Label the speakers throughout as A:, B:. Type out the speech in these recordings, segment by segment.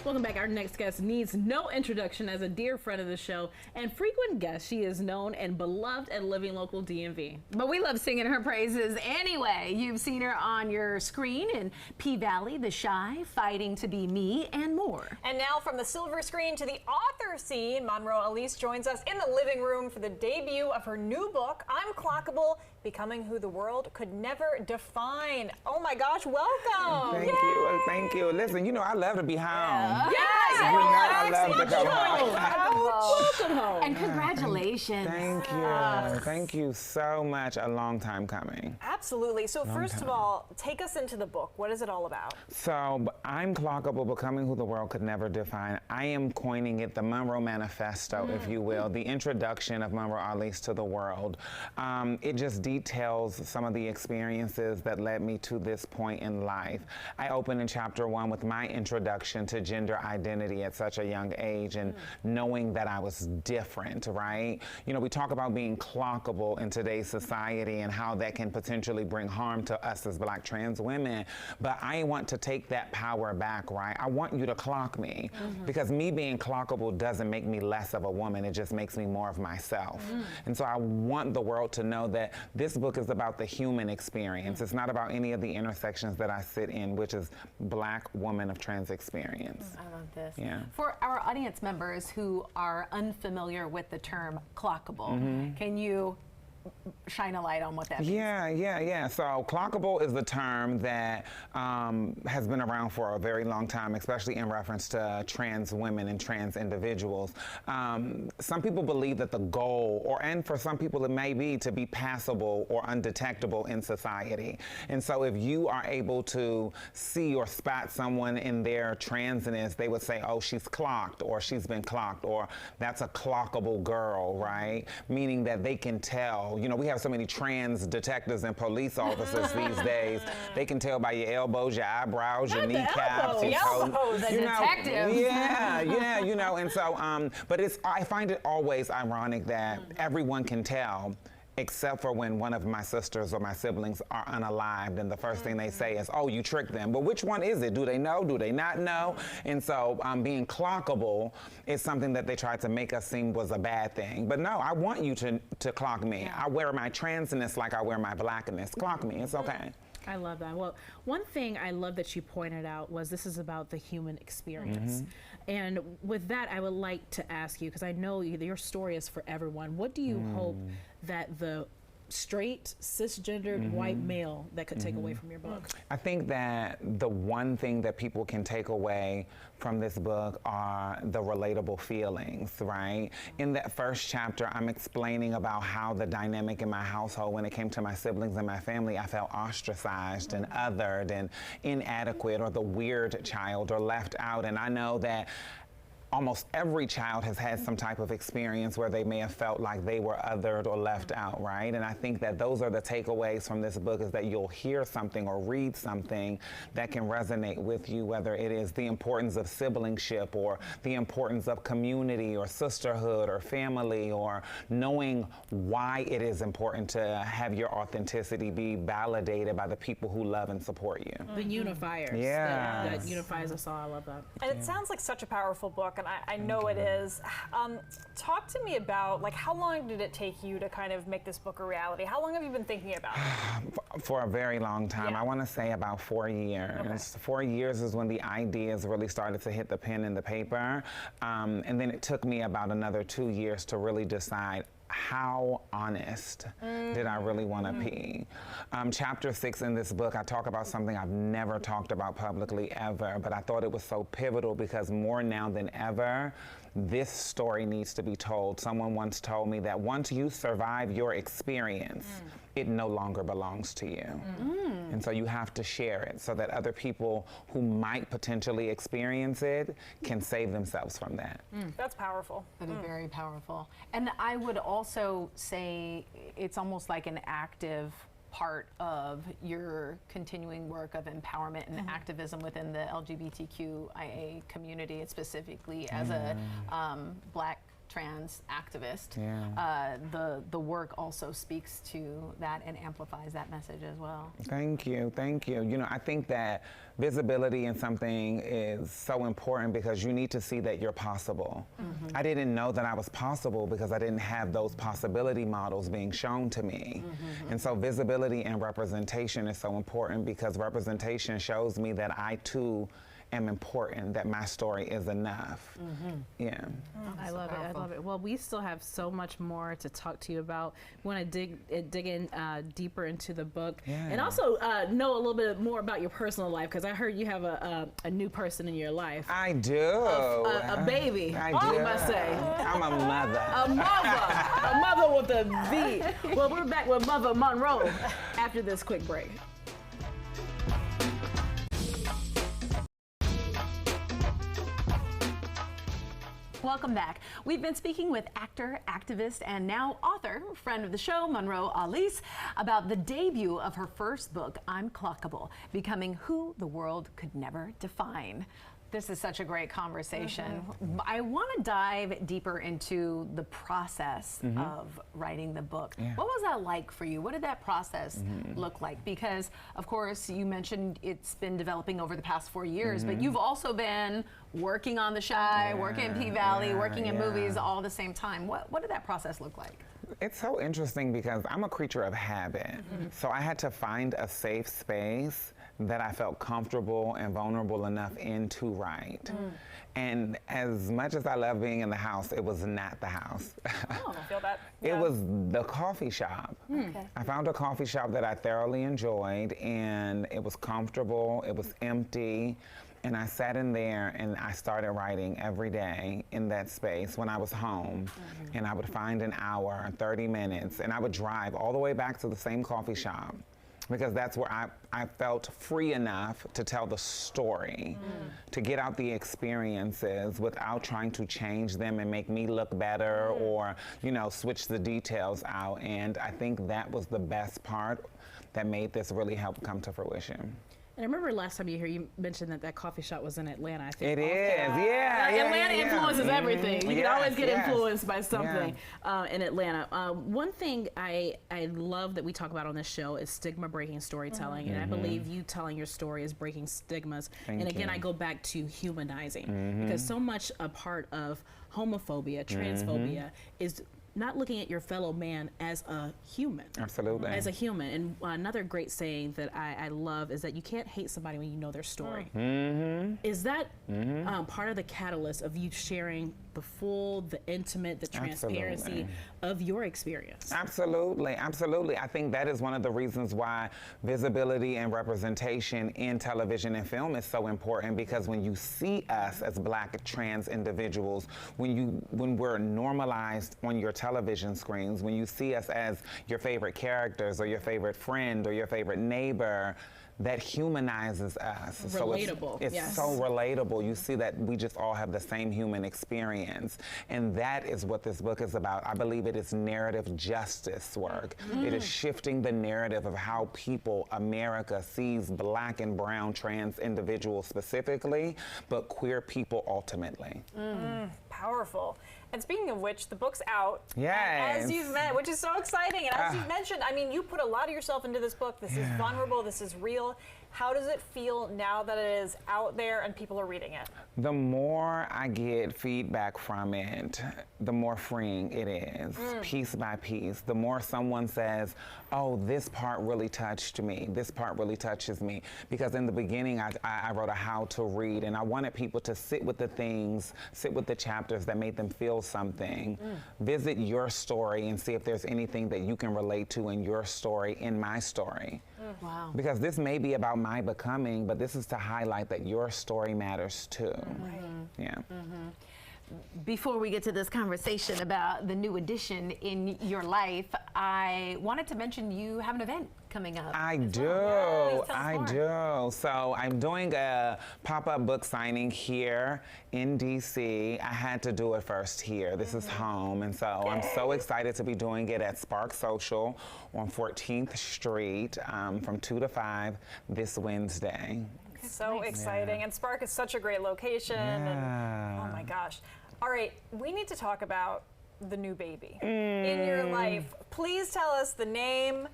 A: Welcome back. Our next guest needs no introduction as a dear friend of the show and frequent guest. She is known and beloved at Living Local DMV.
B: But we love singing her praises anyway. You've seen her on your screen in P-Valley, The Shy, Fighting to Be Me, and more.
C: And now from the silver screen to the author scene, Monroe Alise joins us in the living room for the debut of her new book, I'm Clockable, Becoming Who the World Could Never Define. Oh my gosh, welcome.
D: Thank you. Thank you. Listen, you know, I love to be home.
C: Yes,
D: I love to go home.
A: Welcome home.
B: And congratulations.
D: Thank you. Thank you so much. A long time coming.
C: Absolutely. So first of all, take us into the book. What is it all about?
D: So I'm Clockable, Becoming Who the World Could Never Define. I am coining it the Monroe Manifesto, if you will, the introduction of Monroe Alise to the world. It just details some of the experiences that led me to this point in life. I open in chapter 1 with my introduction to gender identity at such a young age and knowing that I was different, right? You know, we talk about being clockable in today's society and how that can potentially bring harm to us as Black trans women, but I want to take that power back, right? I want you to clock me because me being clockable doesn't make me less of a woman, it just makes me more of myself. And so I want the world to know that this book is about the human experience. It's not about any of the intersections that I sit in, which is Black woman of trans experience.
B: I love this.
D: Yeah.
B: For our audience members who are unfamiliar with the term clockable, can you shine a light on what that means?
D: Yeah. So clockable is the term that has been around for a very long time, especially in reference to trans women and trans individuals. Some people believe that the goal, and for some people it may be to be passable or undetectable in society. And so if you are able to see or spot someone in their transness, they would say, oh, she's clocked, or she's been clocked, or that's a clockable girl, right? Meaning that they can tell. You know, we have so many trans detectives and police officers these days. They can tell by your elbows, your eyebrows, your kneecaps, your toes.
B: The detective.
D: Yeah, you know, and so, but I find it always ironic that everyone can tell, except for when one of my sisters or my siblings are unalived, and the first thing they say is, oh, you tricked them. But which one is it? Do they know? Do they not know? And so being clockable is something that they tried to make us seem was a bad thing. But no, I want you to clock me. I wear my transness like I wear my Blackness. Clock me, it's okay.
A: I love that. Well, one thing I love that you pointed out was this is about the human experience. And with that, I would like to ask you, because I know your story is for everyone, what do you hope that the straight, cisgendered white male that could take away from your book?
D: I think that the one thing that people can take away from this book are the relatable feelings, right? In that first chapter, I'm explaining about how the dynamic in my household, when it came to my siblings and my family, I felt ostracized and othered and inadequate, or the weird child, or left out. And I know that almost every child has had some type of experience where they may have felt like they were othered or left out, right? And I think that those are the takeaways from this book, is that you'll hear something or read something that can resonate with you, whether it is the importance of siblingship, or the importance of community, or sisterhood, or family, or knowing why it is important to have your authenticity be validated by the people who love and support you.
A: The unifiers.
D: Yeah.
A: That unifies us all. I love that.
C: And it sounds like such a powerful book, and I know it is. Talk to me about, like, how long did it take you to kind of make this book a reality? How long have you been thinking about it?
D: For a very long time. I want to say about 4 years.
C: Okay.
D: 4 years is when the ideas really started to hit the pen and the paper. And then it took me about another 2 years to really decide, how honest did I really want to be? Chapter 6 in this book, I talk about something I've never talked about publicly ever, but I thought it was so pivotal because more now than ever, this story needs to be told. Someone once told me that once you survive your experience, it no longer belongs to you. And so you have to share it so that other people who might potentially experience it can save themselves from that.
C: That's powerful.
B: That is very powerful. And I would also say it's almost like an active part of your continuing work of empowerment and activism within the LGBTQIA community, specifically as a Black trans activist,
D: Yeah.
B: the work also speaks to that and amplifies that message as well.
D: Thank you, thank you. You know, I think that visibility in something is so important because you need to see that you're possible. I didn't know that I was possible because I didn't have those possibility models being shown to me. And so visibility and representation is so important because representation shows me that I too am important, that my story is enough. Yeah.
A: I love it. I love it. Well, we still have so much more to talk to you about. We want to dig in deeper into the book, and also know a little bit more about your personal life, because I heard you have a new person in your life.
D: I do.
A: A baby.
D: I
A: you
D: do.
A: must say.
D: I'm a mother.
A: A mother. A mother with a V. Well, we're back with Mother Monroe after this quick break.
B: Welcome back. We've been speaking with actor, activist, and now author, friend of the show, Monroe Alise, about the debut of her first book, I'm Clockable, Becoming Who the World Could Never Define. This is such a great conversation. I want to dive deeper into the process of writing the book. What was that like for you? What did that process look like? Because, of course, you mentioned it's been developing over the past 4 years, but you've also been working on The Chi, working in P-Valley, working in movies all at the same time. What did that process look like?
D: It's so interesting because I'm a creature of habit. So I had to find a safe space that I felt comfortable and vulnerable enough in to write. And as much as I love being in the house, it was not the house.
C: Oh, I feel that.
D: It was the coffee shop. I found a coffee shop that I thoroughly enjoyed, and it was comfortable, it was empty, and I sat in there and I started writing every day in that space when I was home. And I would find an hour, 30 minutes, and I would drive all the way back to the same coffee shop, because that's where I felt free enough to tell the story, to get out the experiences without trying to change them and make me look better or, you know, switch the details out. And I think that was the best part that made this really help come to fruition.
A: And I remember last time you were here, you mentioned that coffee shop was in Atlanta, I think.
D: It is, yeah.
A: Atlanta influences everything. You can always get influenced by something in Atlanta. One thing I love that we talk about on this show is stigma breaking storytelling. And I believe you telling your story is breaking stigmas.
D: Thank
A: and again,
D: you.
A: I go back to humanizing, because so much a part of homophobia, transphobia is not looking at your fellow man as a human.
D: Absolutely.
A: As a human. And another great saying that I love is that you can't hate somebody when you know their story. Is that part of the catalyst of you sharing the intimate, the transparency of your experience?
D: Absolutely, absolutely. I think that is one of the reasons why visibility and representation in television and film is so important, because when you see us as Black trans individuals, when we're normalized on your television screens, when you see us as your favorite characters or your favorite friend or your favorite neighbor, that humanizes us.
A: Relatable.
D: So it's so relatable. You see that we just all have the same human experience. And that is what this book is about. I believe it is narrative justice work. It is shifting the narrative of how America sees Black and brown trans individuals specifically, but queer people ultimately.
C: Powerful. And speaking of which, the book's out.
D: Yes.
C: As you've met, which is so exciting. And as you've mentioned, I mean, you put a lot of yourself into this book. This is vulnerable. This is real. How does it feel now that it is out there and people are reading it?
D: The more I get feedback from it, the more freeing it is, piece by piece. The more someone says, oh, this part really touched me, this part really touches me. Because in the beginning, I wrote a how to read, and I wanted people to sit with the things, sit with the chapters that made them feel something. Visit your story and see if there's anything that you can relate to in your story, in my story.
B: Wow.
D: Because this may be about my becoming, but this is to highlight that your story matters too. Yeah.
B: Before we get to this conversation about the new addition in your life, I wanted to mention you have an event coming up.
D: I do.
B: Please tell us
D: I
B: more.
D: do. So I'm doing a pop-up book signing here in DC. I had to do it first here. This is home. And so I'm so excited to be doing it at Spark Social on 14th Street from 2 to 5 this Wednesday.
C: So exciting. And Spark is such a great location. And, oh my gosh. All right, we need to talk about the new baby in your life. Please tell us the name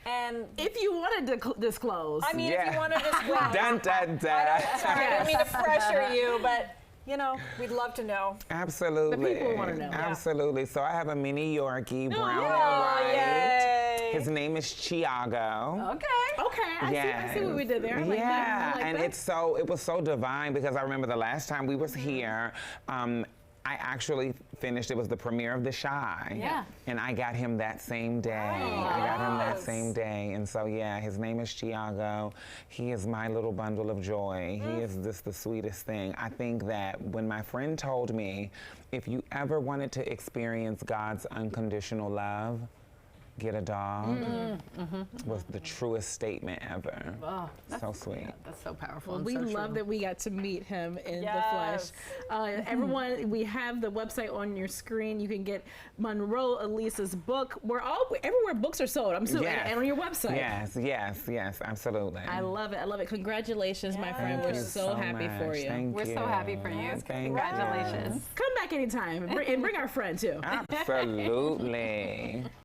C: and
A: If you want to disclose.
C: I mean, if
D: Yeah.
C: you want to disclose.
D: Dun, dun, dun.
C: Sorry, I didn't mean to pressure you, but you know, we'd love to know.
D: Absolutely.
A: The people wanna know. Yeah.
D: Absolutely. So I have a mini Yorkie, brown and
C: Oh,
D: white.
C: yay.
D: His name is Chiago.
B: Okay.
A: Okay, I see what we did there. I like
D: yeah,
A: that. I like
D: and
A: that.
D: it was so divine because I remember the last time we was here, I actually finished, it was the premiere of The Chi.
B: Yeah.
D: And I got him that same day. I got him that same day. And so, yeah, his name is Chiago. He is my little bundle of joy. He is just the sweetest thing. I think that when my friend told me, if you ever wanted to experience God's unconditional love, get a dog, was the truest statement ever.
B: Oh,
D: So sweet.
B: That's so powerful.
A: Well,
B: and
A: we
B: so
A: love
B: true.
A: that we got to meet him in
C: Yes.
A: the flesh. Everyone, we have the website on your screen. You can get Monroe Alise's book. We're all everywhere books are sold. I'm so
D: Yes.
A: and on your website.
D: Yes, absolutely.
A: I love it. I love it. Congratulations, my friend.
D: Thank
A: We're
D: you
A: so happy for
D: much.
A: you.
D: Thank
B: We're so
D: you.
B: happy for you.
D: Thank
B: Congratulations.
A: Come back anytime and bring our friend too.
D: you. Absolutely.